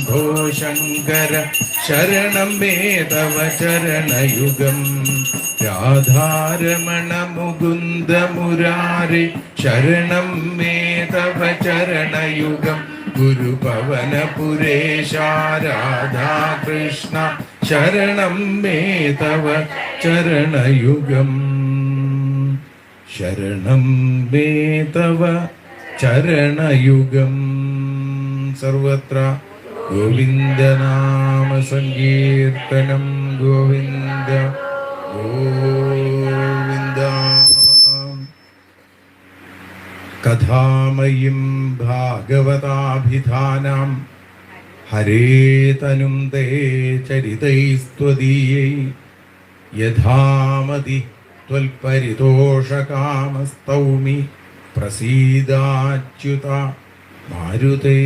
ഭോ ശങ്കര ശരണം മേ തവ ചരണയുഗം. രാധാരമണ മുകുന്ദ മുരാരി ശരണം മേ തവ ചരണയുഗം. ഗുരുപവനപുരേശ രാധാകൃഷ്ണ ശരണം മേ തവ ചരണയുഗം. ശരണം മേ തവ ചരണയുഗം. സർവത്ര ഗോവിന്ദനാമ സങ്കീർത്തനം. ഗോവിന്ദ ഗോവിന്ദ. കഥാമയും ഭാഗവതാഭിധാനാം ഹരേ തനും തേ ചരിതൈസ്ത്വദീയൈ യഥാമതി ത്വൽപരിതോഷകാമസ്തൗമി പ്രസീദാച്യുത മാരുതേ.